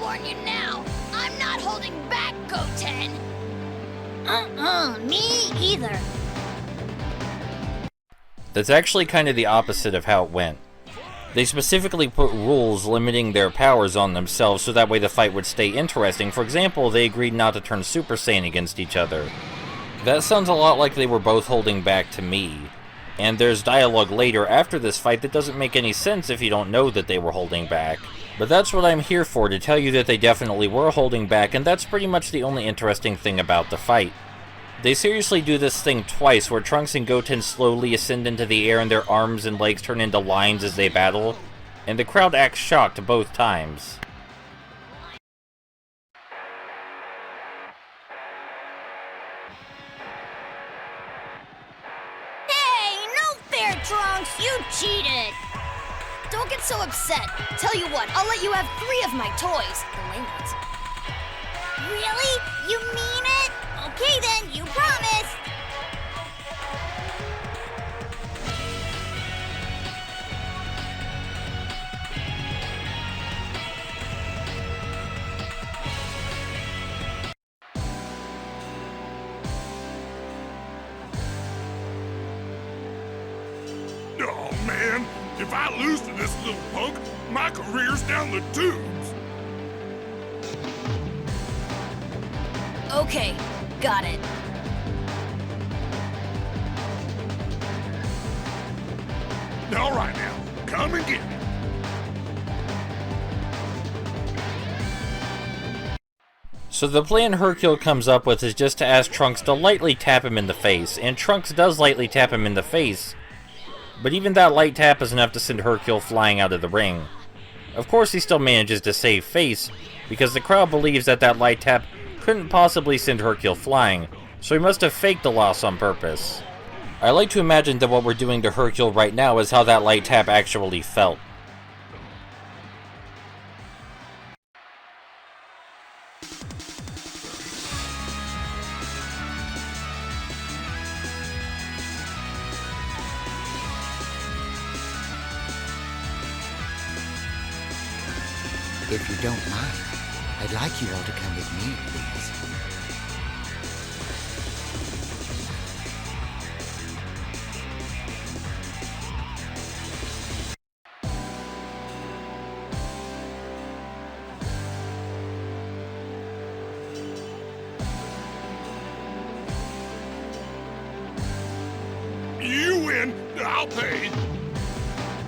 warn you now. I'm not holding back, Goten. Me either. That's actually kind of the opposite of how it went. They specifically put rules limiting their powers on themselves so that way the fight would stay interesting. For example, they agreed not to turn Super Saiyan against each other. That sounds a lot like they were both holding back to me. And there's dialogue later after this fight that doesn't make any sense if you don't know that they were holding back. But that's what I'm here for, to tell you that they definitely were holding back, and that's pretty much the only interesting thing about the fight. They seriously do this thing twice, where Trunks and Goten slowly ascend into the air and their arms and legs turn into lines as they battle, and the crowd acts shocked both times. Hey, no fair, Trunks! You cheated! Don't get so upset. Tell you what, I'll let you have 3 of my toys. The lame ones. Really? You mean it? Okay then, you promised! Oh man, if I lose to this little punk, my career's down the tubes. Okay, got it. All right now, come and get me. So the plan Hercule comes up with is just to ask Trunks to lightly tap him in the face, and Trunks does lightly tap him in the face, but even that light tap is enough to send Hercule flying out of the ring. Of course he still manages to save face, because the crowd believes that that light tap couldn't possibly send Hercule flying, so he must have faked the loss on purpose. I like to imagine that what we're doing to Hercule right now is how that light tap actually felt. If you don't mind, I'd like you all to come with me, please. You win, I'll pay.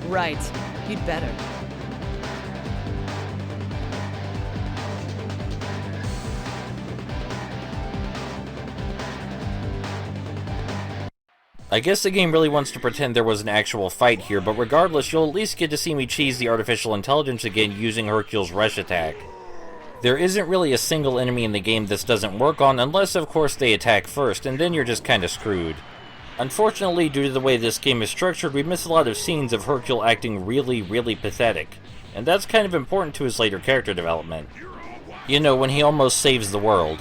Right. You'd better. I guess the game really wants to pretend there was an actual fight here, but regardless, you'll at least get to see me cheese the artificial intelligence again using Hercule's rush attack. There isn't really a single enemy in the game this doesn't work on, unless of course they attack first, and then you're just kinda screwed. Unfortunately, due to the way this game is structured, we miss a lot of scenes of Hercule acting really pathetic, and that's kind of important to his later character development. You know, when he almost saves the world.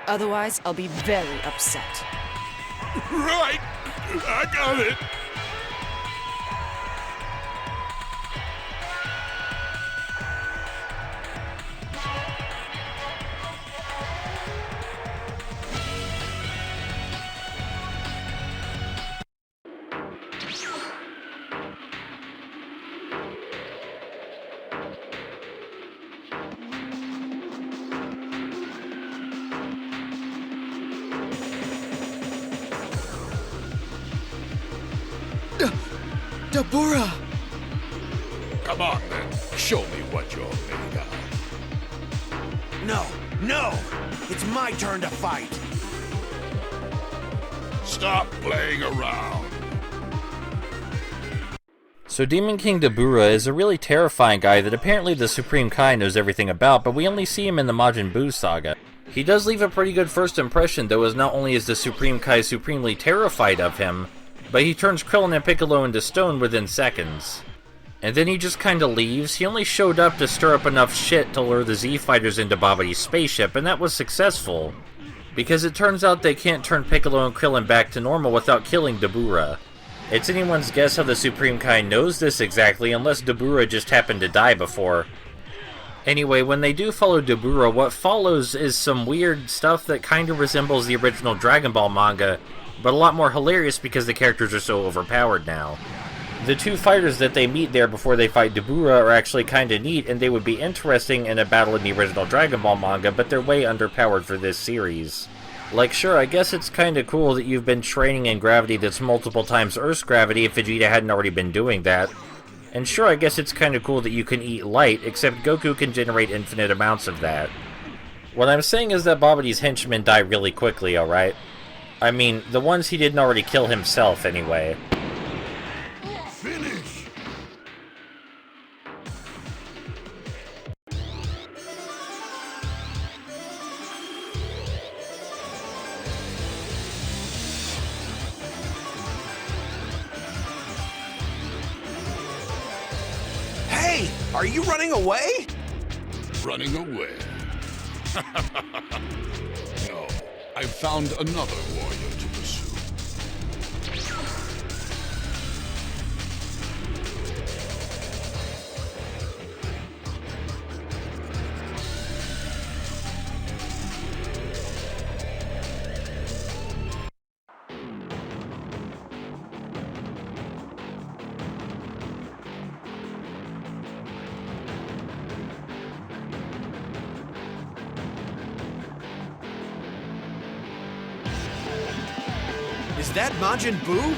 Otherwise, I'll be very upset. Right, I got it. Dabura! Come on then, show me what you're made of. No! It's my turn to fight! Stop playing around. So Demon King Dabura is a really terrifying guy that apparently the Supreme Kai knows everything about, but we only see him in the Majin Buu saga. He does leave a pretty good first impression, though, as not only is the Supreme Kai supremely terrified of him, but he turns Krillin and Piccolo into stone within seconds. And then he just kinda leaves. He only showed up to stir up enough shit to lure the Z-Fighters into Babidi's spaceship, and that was successful. Because it turns out they can't turn Piccolo and Krillin back to normal without killing Dabura. It's anyone's guess how the Supreme Kai knows this exactly, unless Dabura just happened to die before. Anyway, when they do follow Dabura, what follows is some weird stuff that kind of resembles the original Dragon Ball manga, but a lot more hilarious because the characters are so overpowered now. The two fighters that they meet there before they fight Dabura are actually kinda neat, and they would be interesting in a battle in the original Dragon Ball manga, but they're way underpowered for this series. Like, sure, I guess it's kinda cool that you've been training in gravity that's multiple times Earth's gravity if Vegeta hadn't already been doing that. And sure, I guess it's kinda cool that you can eat light, except Goku can generate infinite amounts of that. What I'm saying is that Babidi's henchmen die really quickly, alright? I mean, the ones he didn't already kill himself, anyway. Finish! Hey, are you running away? Running away. No, I've found another warrior to pursue. Is that Majin Buu?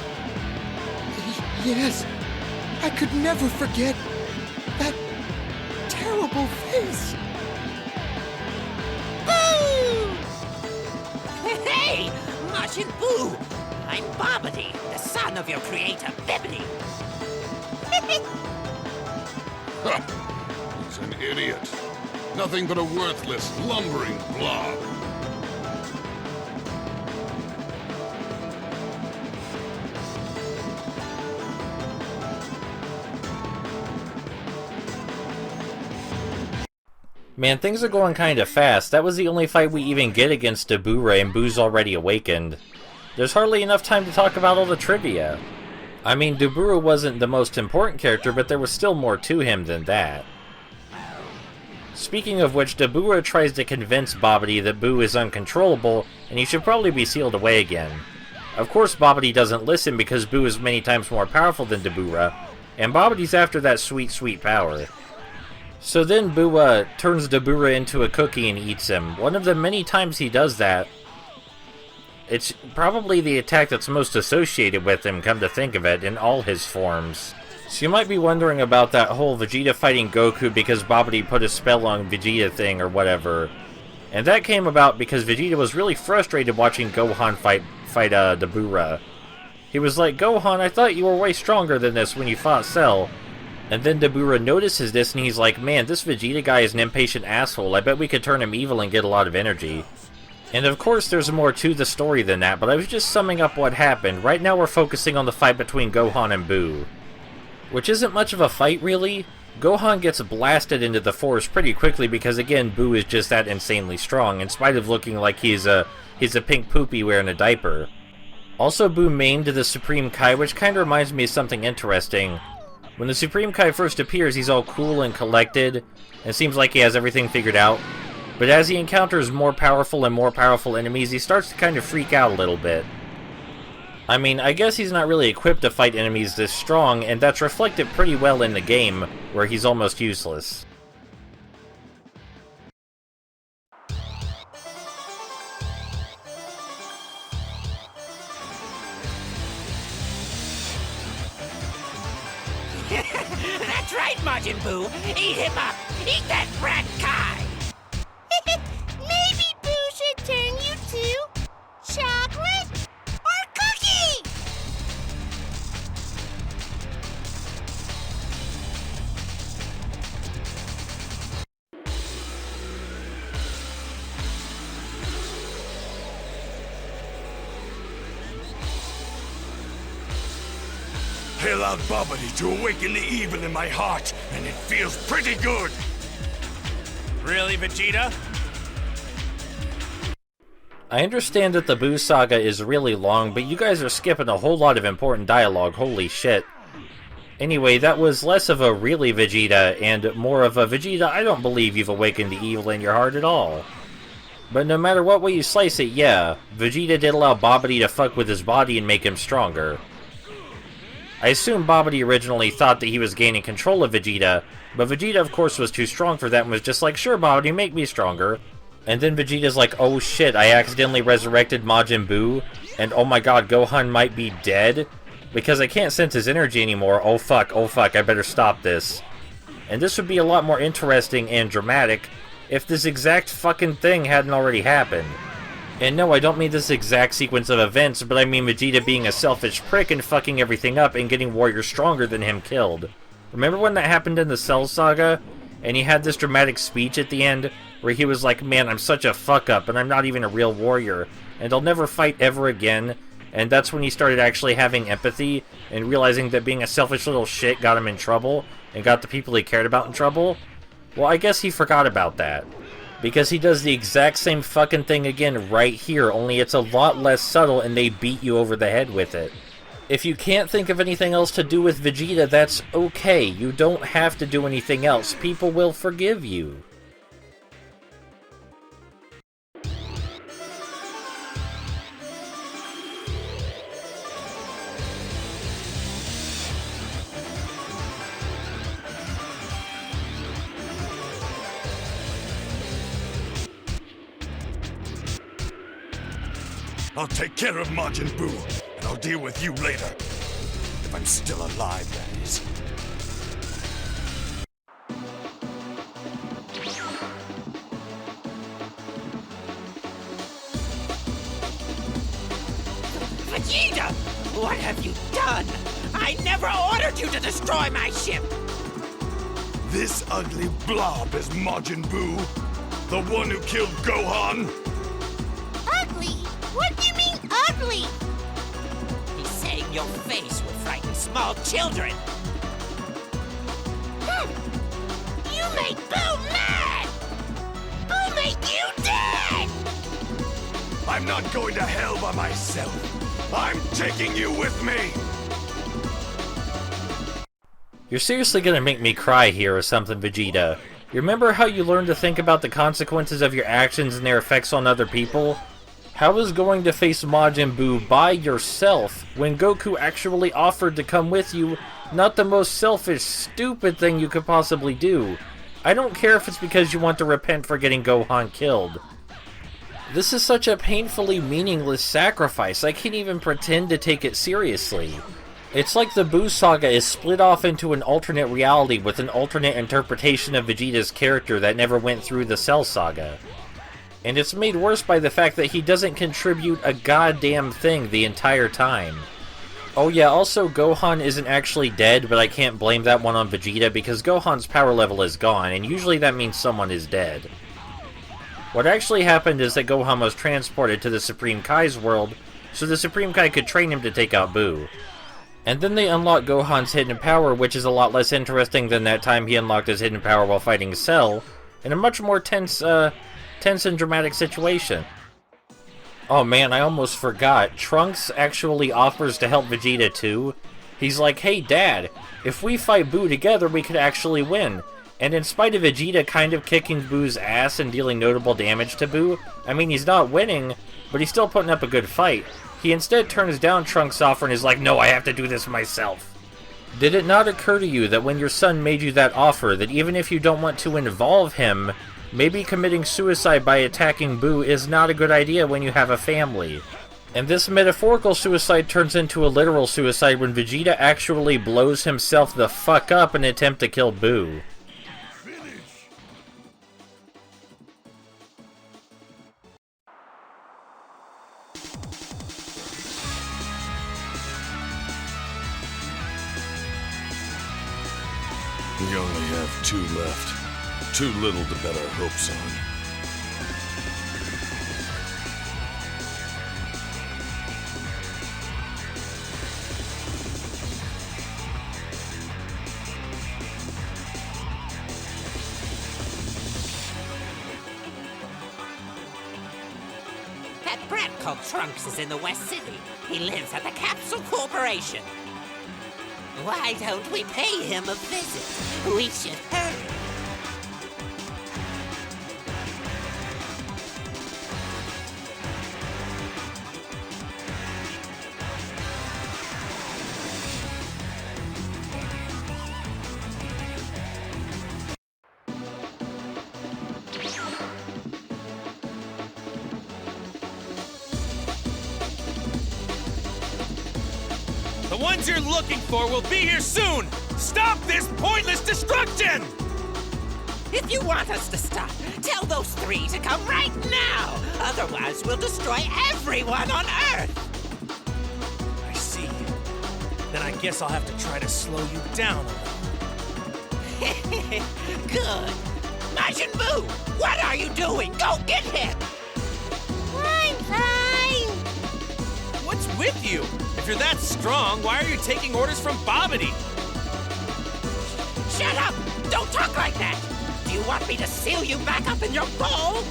Yes. I could never forget that terrible face. Hey, Majin Buu! I'm Babidi, the son of your creator, Bibidi. He's an idiot. Nothing but a worthless, lumbering blob. Man, things are going kinda fast. That was the only fight we even get against Dabura, and Buu's already awakened. There's hardly enough time to talk about all the trivia. I mean, Dabura wasn't the most important character, but there was still more to him than that. Speaking of which, Dabura tries to convince Babidi that Buu is uncontrollable, and he should probably be sealed away again. Of course, Babidi doesn't listen because Buu is many times more powerful than Dabura, and Babidi's after that sweet, sweet power. So then Buu turns Dabura into a cookie and eats him. One of the many times he does that. It's probably the attack that's most associated with him, come to think of it, in all his forms. So you might be wondering about that whole Vegeta fighting Goku because Babidi put a spell on Vegeta thing or whatever. And that came about because Vegeta was really frustrated watching Gohan fight Dabura. He was like, "Gohan, I thought you were way stronger than this when you fought Cell." And then Dabura notices this and he's like, "Man, this Vegeta guy is an impatient asshole. I bet we could turn him evil and get a lot of energy." And of course there's more to the story than that, but I was just summing up what happened. Right now we're focusing on the fight between Gohan and Buu. Which isn't much of a fight, really. Gohan gets blasted into the forest pretty quickly because, again, Buu is just that insanely strong, in spite of looking like he's a pink poopy wearing a diaper. Also, Buu maimed the Supreme Kai, which kinda reminds me of something interesting. When the Supreme Kai first appears, he's all cool and collected, and it seems like he has everything figured out. But as he encounters more powerful and more powerful enemies, he starts to kind of freak out a little bit. I mean, I guess he's not really equipped to fight enemies this strong, and that's reflected pretty well in the game, where he's almost useless. That's right, Majin Buu. Eat him up. Eat that brat Kai. Maybe Boo should turn you to chocolate or cookie! I allowed Babidi to awaken the evil in my heart, and it feels pretty good. Really, Vegeta? I understand that the Buu saga is really long, but you guys are skipping a whole lot of important dialogue, holy shit. Anyway, that was less of a really Vegeta, and more of a Vegeta, I don't believe you've awakened the evil in your heart at all. But no matter what way you slice it, yeah, Vegeta did allow Babidi to fuck with his body and make him stronger. I assume Babidi originally thought that he was gaining control of Vegeta, but Vegeta of course was too strong for that and was just like, sure Babidi, make me stronger. And then Vegeta's like, oh shit, I accidentally resurrected Majin Buu, and oh my god, Gohan might be dead, because I can't sense his energy anymore. Oh fuck, I better stop this. And this would be a lot more interesting and dramatic if this exact fucking thing hadn't already happened. And no, I don't mean this exact sequence of events, but I mean Vegeta being a selfish prick and fucking everything up and getting warriors stronger than him killed. Remember when that happened in the Cell Saga? And he had this dramatic speech at the end, where he was like, man, I'm such a fuck-up, and I'm not even a real warrior, and I'll never fight ever again. And that's when he started actually having empathy, and realizing that being a selfish little shit got him in trouble, and got the people he cared about in trouble. Well, I guess he forgot about that. Because he does the exact same fucking thing again right here, only it's a lot less subtle, and they beat you over the head with it. If you can't think of anything else to do with Vegeta, that's okay. You don't have to do anything else. People will forgive you. I'll take care of Majin Buu, and I'll deal with you later. If I'm still alive, that is. Vegeta! What have you done? I never ordered you to destroy my ship! This ugly blob is Majin Buu, the one who killed Gohan. Ugly? What do you mean, ugly? He's saying your face will frighten small children. You make Boo mad! I'll make you dead! I'm not going to hell by myself. I'm taking you with me. You're seriously gonna make me cry here or something, Vegeta. You remember how you learned to think about the consequences of your actions and their effects on other people? How is going to face Majin Buu by yourself when Goku actually offered to come with you not the most selfish, stupid thing you could possibly do? I don't care if it's because you want to repent for getting Gohan killed. This is such a painfully meaningless sacrifice, I can't even pretend to take it seriously. It's like the Buu saga is split off into an alternate reality with an alternate interpretation of Vegeta's character that never went through the Cell saga. And it's made worse by the fact that he doesn't contribute a goddamn thing the entire time. Oh yeah, also Gohan isn't actually dead, but I can't blame that one on Vegeta because Gohan's power level is gone, and usually that means someone is dead. What actually happened is that Gohan was transported to the Supreme Kai's world, so the Supreme Kai could train him to take out Buu. And then they unlock Gohan's hidden power, which is a lot less interesting than that time he unlocked his hidden power while fighting Cell, in a much more tense and dramatic situation. Oh man, I almost forgot. Trunks actually offers to help Vegeta too. He's like, hey Dad, if we fight Buu together we could actually win. And in spite of Vegeta kind of kicking Buu's ass and dealing notable damage to Buu, I mean he's not winning, but he's still putting up a good fight. He instead turns down Trunks' offer and is like, no, I have to do this myself. Did it not occur to you that when your son made you that offer, that even if you don't want to involve him, maybe committing suicide by attacking Buu is not a good idea when you have a family? And this metaphorical suicide turns into a literal suicide when Vegeta actually blows himself the fuck up in an attempt to kill Buu. We only have 2 left. Too little to bet our hopes on. That brat called Trunks is in the West City. He lives at the Capsule Corporation. Why don't we pay him a visit? We should hurry. The ones you're looking for will be here soon! Stop this pointless destruction! If you want us to stop, tell those three to come right now! Otherwise, we'll destroy everyone on Earth! I see. Then I guess I'll have to try to slow you down a little. Good. Majin Buu, what are you doing? Go get him! I'm fine. What's with you? If you're that strong, why are you taking orders from Bobbity? Shut up! Don't talk like that! Do you want me to seal you back up in your bowl?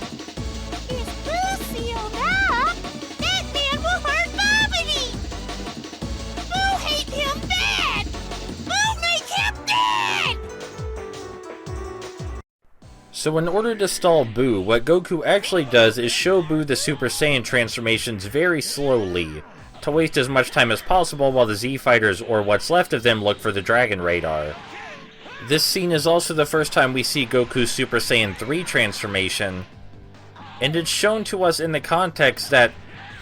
If Boo sealed up, that man will hurt Bobbity. Boo hate him bad. Boo make him dead. So in order to stall Boo, what Goku actually does is show Boo the Super Saiyan transformations very slowly, to waste as much time as possible while the Z-Fighters, or what's left of them, look for the Dragon Radar. This scene is also the first time we see Goku's Super Saiyan 3 transformation, and it's shown to us in the context that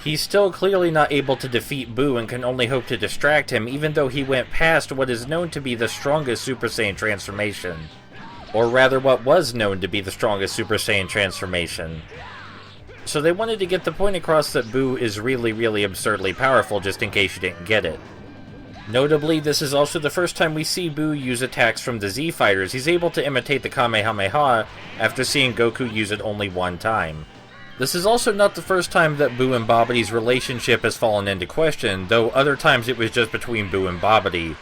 he's still clearly not able to defeat Boo and can only hope to distract him, even though he went past what is known to be the strongest Super Saiyan transformation. Or rather, what was known to be the strongest Super Saiyan transformation. So they wanted to get the point across that Boo is really, really absurdly powerful, just in case you didn't get it. Notably, this is also the first time we see Boo use attacks from the Z-Fighters. He's able to imitate the Kamehameha after seeing Goku use it only one time. This is also not the first time that Boo and Babbidi's relationship has fallen into question, though other times it was just between Boo and Babbidi.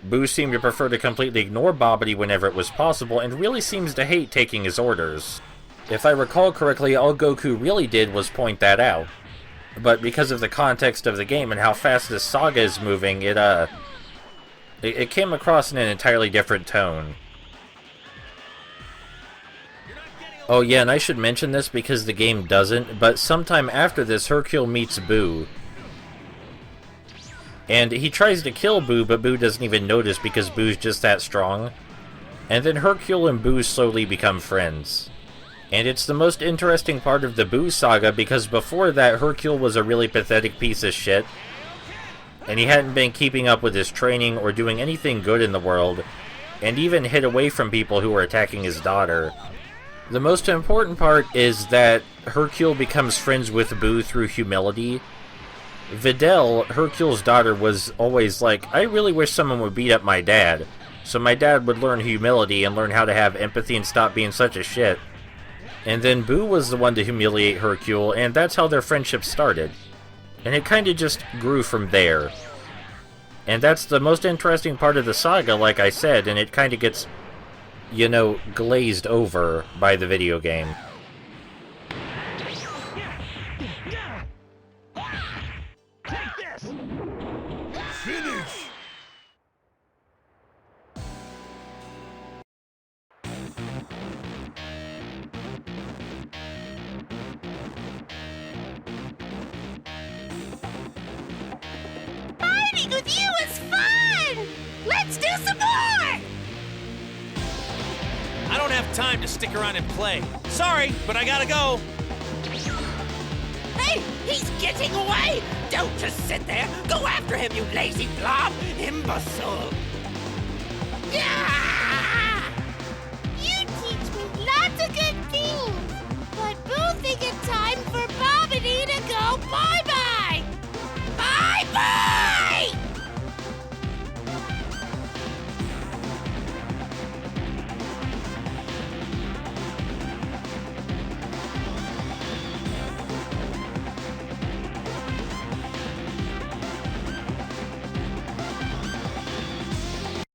Boo seemed to prefer to completely ignore Babbidi whenever it was possible, and really seems to hate taking his orders. If I recall correctly, all Goku really did was point that out. But because of the context of the game and how fast this saga is moving, it came across in an entirely different tone. Oh yeah, and I should mention this because the game doesn't, but sometime after this, Hercule meets Boo. And he tries to kill Boo, but Boo doesn't even notice because Boo's just that strong. And then Hercule and Boo slowly become friends. And it's the most interesting part of the Boo saga because before that, Hercule was a really pathetic piece of shit. And he hadn't been keeping up with his training or doing anything good in the world, and even hid away from people who were attacking his daughter. The most important part is that Hercule becomes friends with Boo through humility. Videl, Hercule's daughter, was always like, I really wish someone would beat up my dad, so my dad would learn humility and learn how to have empathy and stop being such a shit. And then Boo was the one to humiliate Hercule, and that's how their friendship started. And it kind of just grew from there. And that's the most interesting part of the saga, like I said, and it kind of gets, you know, glazed over by the video game. Finish! Fighting with you is fun! Let's do some more! I don't have time to stick around and play. Sorry, but I gotta go. Hey, he's getting away! Don't just sit there! Go after him, you lazy blob! Imbecile!